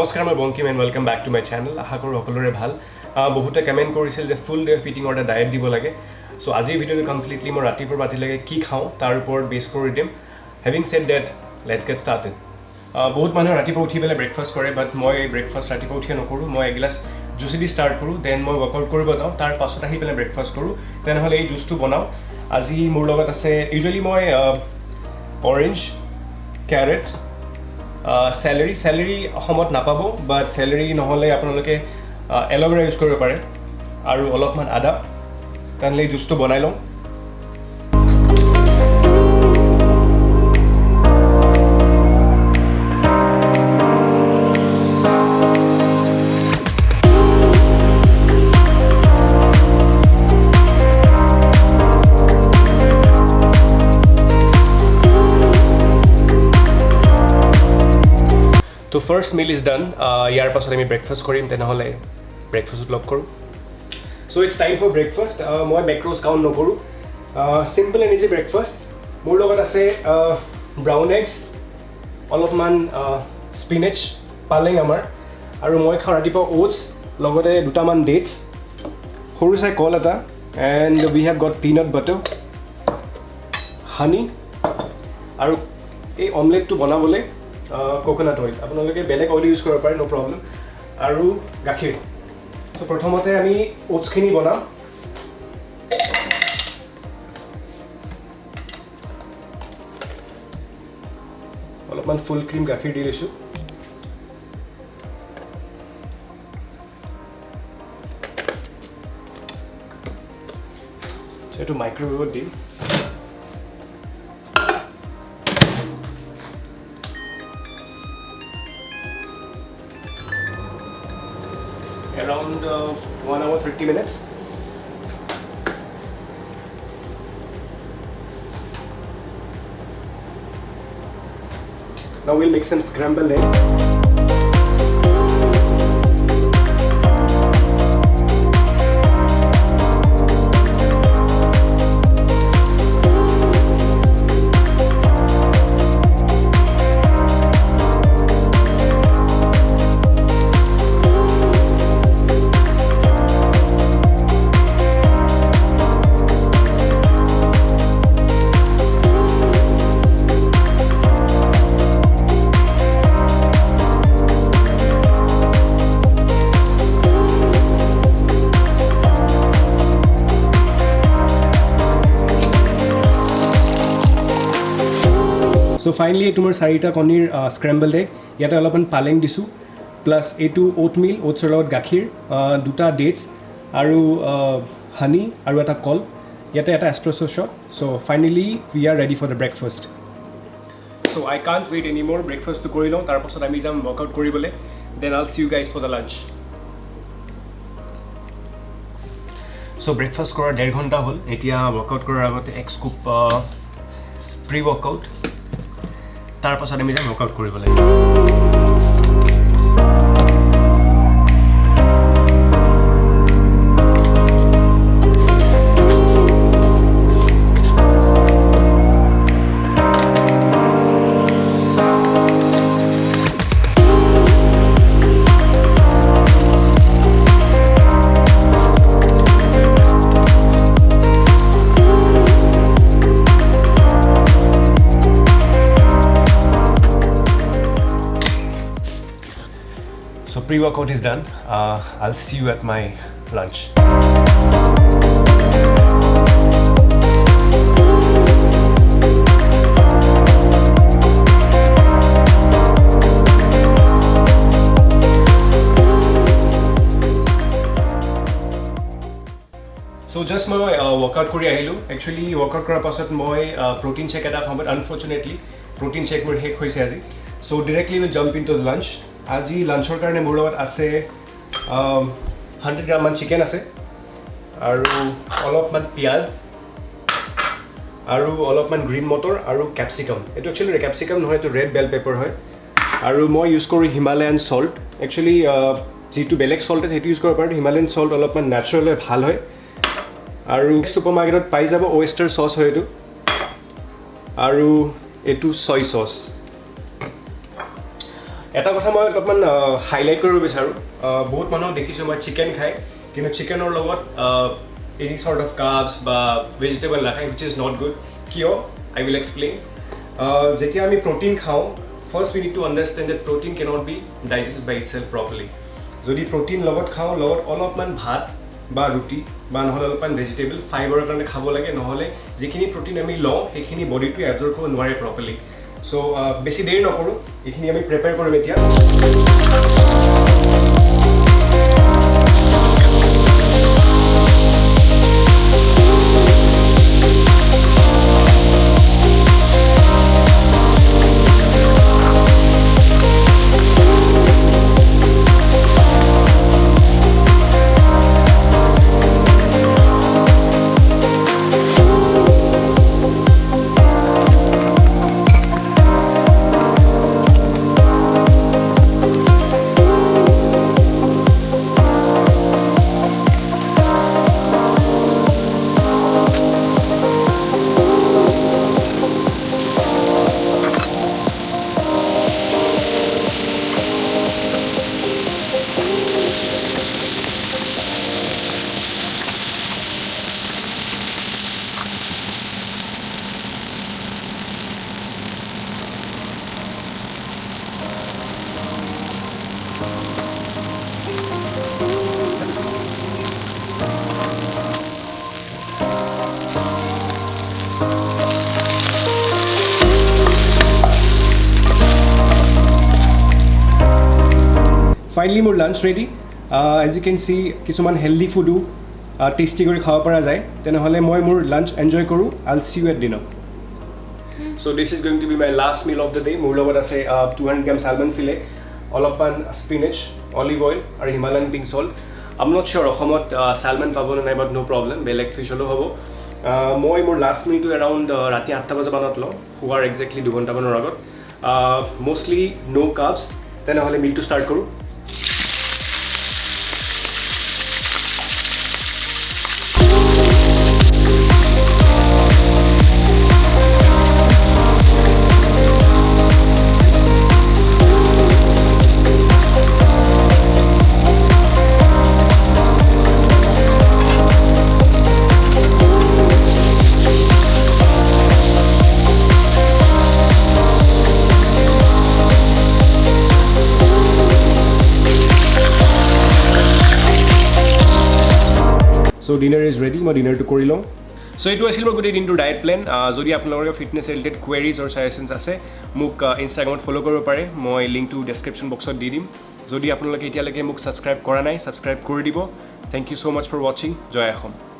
নমস্কাৰ মই Bankim and welcome back to my channel আশা কৰোঁ সকলোৰে ভাল বহুতে কমেণ্ট কৰিছিল যে ফুল ডে ফিটিঙৰ এটা ডায়েট দিব লাগে চ' আজিৰ ভিডিঅ'টো কমপ্লিটলি মই ৰাতিপুৱা ৰাতিলৈকে কি খাওঁ তাৰ ওপৰত বেছ কৰি দিম having said that let's get started বহুত মানুহে ৰাতিপুৱা উঠি পেলাই ব্ৰেকফাষ্ট কৰে বাট মই ব্ৰেকফাষ্ট ৰাতিপুৱা উঠিয়ে নকৰোঁ মই এগিলাছ জুচি দি ষ্টাৰ্ট কৰোঁ দেন মই ৱৰ্কআউট কৰিব যাওঁ তাৰ পাছত আহি পেলাই ব্ৰেকফাষ্ট কৰোঁ তেনেহ'লে এই জুচটো বনাওঁ আজি মোৰ লগত আছে ইউজুৱেলি মই অৰেঞ্জ কেৰেট চেলেৰি অসমত নাপাব বাট চেলেৰি নহ'লে আপোনালোকে এল'ভেৰা ইউজ কৰিব পাৰে আৰু অলপমান আদা তেনেহ'লে এই জুচটো বনাই লওঁ তো ফাৰ্ষ্ট মিল ইজ ডান ইয়াৰ পাছত আমি ব্ৰেকফাষ্ট কৰিম তেনেহ'লে ব্ৰেকফাষ্টত লগ কৰোঁ চ' ইটছ টাইম ফৰ ব্ৰেকফাষ্ট মই মেক্ৰ'জ কাউণ্ট নকৰোঁ চিম্পল এণ্ড ইজি ব্ৰেকফাষ্ট মোৰ লগত আছে ব্ৰাউন এগছ অলপমান স্পিনেচ পালেং আমাৰ আৰু মই খাওঁ ৰাতিপুৱা অ'টছ লগতে দুটামান ডেটছ সৰু চাই কল এটা and we have got peanut butter honey আৰু এই অমলেটটো বনাবলৈ কোকোনাট অইল আপোনালোকে বেলেগ অইল ইউজ কৰিব পাৰে ন' প্ৰব্লেম আৰু গাখীৰ চ' প্ৰথমতে আমি অ'টছখিনি বনাম অলপমান ফুল ক্ৰীম গাখীৰ দি লৈছোঁ এইটো মাইক্ৰৱেভত দিম around 1 hour 30 minutes. Now we'll make some scrambled egg. চ' ফাইনেলি এইটো মোৰ 4টা কণীৰ স্ক্ৰেম্বল্ড এগ ইয়াতে অলপমান পালেং দিছোঁ প্লাছ এইটো অ'টমিল অ'টছৰ লগত গাখীৰ 2টা ডেটছ আৰু হানি আৰু এটা কল ইয়াতে এটা espresso shot so' finally we are ready for the breakfast so' I can't wait any more ব্ৰেকফাষ্টটো কৰি লওঁ তাৰপাছত আমি যাম ৱৰ্কআউট কৰিবলৈ then I'll see you guys for the lunch so' breakfast কৰাৰ 1.5 ঘণ্টা হ'ল এতিয়া ৱৰ্কআউট কৰাৰ আগতে এক স্কুপ প্ৰি ৱৰ্কআউট তাৰ পাছত আমি যাম ৱৰ্কআউট কৰিব লাগিব So pre-workout is done. I'll see you at my lunch. So just মই ৱৰ্কআউট কৰি আহিলোঁ একচুৱেলি ৱৰ্কআউট কৰাৰ পাছত মই প্ৰ'টিন শ্বেক এটা খাওঁ বাট আনফৰ্চুনেটলি প্ৰ'টিন শ্বেক মোৰ শেষ হৈছে আজি so' directly will jump into lunch আজি লাঞ্চৰ কাৰণে মোৰ লগত আছে 100 গ্ৰামমান চিকেন আছে আৰু অলপমান পিঁয়াজ আৰু অলপমান গ্ৰীণ মটৰ আৰু কেপচিকাম এইটো একচুৱেলি কেপচিকাম নহয় এইটো ৰেড বেল পেপাৰ হয় আৰু মই ইউজ কৰোঁ হিমালয়ান সল্ট একচুৱেলি যিটো বেলেগ সল্ট আছে সেইটো ইউজ কৰিব পাৰোঁ হিমালয়ান সল্ট অলপমান নেচাৰেল হয় ভাল হয় আৰু সুপাৰ মাৰ্কেটত পাই যাব ওয়েষ্টাৰ সস হয় এইটো আৰু এইটো সয় সস এটা কথা মই অলপমান হাইলাইট কৰিব বিচাৰোঁ বহুত মানুহক দেখিছোঁ মই চিকেন খায় কিন্তু চিকেনৰ লগত এনি চৰ্ট অফ কাৰ্বছ বা ভেজিটেবল নাখায় উইচ ইজ নট গুড কিয় আই উইল এক্সপ্লেইন যেতিয়া আমি প্ৰ'টিন খাওঁ first we need to understand that protein cannot be digest by itself properly যদি প্ৰ'টিন লগত খাওঁ লগত অলপমান ভাত বা ৰুটি বা নহ'লে অলপমান ভেজিটেবল ফাইবাৰৰ কাৰণে খাব লাগে নহ'লে যিখিনি প্ৰ'টিন আমি লওঁ সেইখিনি বডিটোৱে এবজৰ্ব কৰিব নোৱাৰে প্ৰপাৰলি চ' বেছি দেৰি নকৰোঁ এইখিনি আমি প্ৰিপেয়াৰ কৰিম এতিয়া ফাইনেলি মোৰ lunch ready as you can see কিছুমান হেল্ডি ফুডো টেষ্টি কৰি খাব পৰা যায় তেনেহ'লে মই মোৰ লাঞ্চ এনজয় কৰোঁ I'll see you at dinner so' this is going to be my last meal of the day মোৰ লগত আছে 200 গ্ৰাম চালমন ফিলে অলপমান স্পিনেচ অলিভ অইল আৰু Himalayan pink salt I am not sure অসমত salmon পাবলৈ নাই বাট ন' problem বেলেগ fish হ'লেও হ'ব মই মোৰ লাষ্ট মিলটো এৰাউণ্ড ৰাতি 8টা বজামানত লওঁ শোৱাৰ একজেক্টলি 2 ঘণ্টামানৰ আগত মষ্টলি ন' কাৰ্বছ তেনেহ'লে মিলটো ষ্টাৰ্ট কৰোঁ চ' ডিনাৰ ইজ ৰেডি মই ডিনাৰটো কৰি লওঁ চ' এইটো আছিল মোৰ গোটেই দিনটোৰ ডায়েট প্লেন যদি আপোনালোকৰ ফিটনেছ ৰিলেটেড কুৱেৰিজ আৰু ছাজেশ্যনছ আছে মোক ইনষ্টাগ্ৰামত ফ'ল' কৰিব পাৰে মই লিংকটো ডেছক্ৰিপশ্যন বক্সত দি দিম যদি আপোনালোকে এতিয়ালৈকে মোক ছাবস্ক্ৰাইব কৰা নাই ছাবস্ক্ৰাইব কৰি দিব thank you so' much for ৱাচিং জয় অসম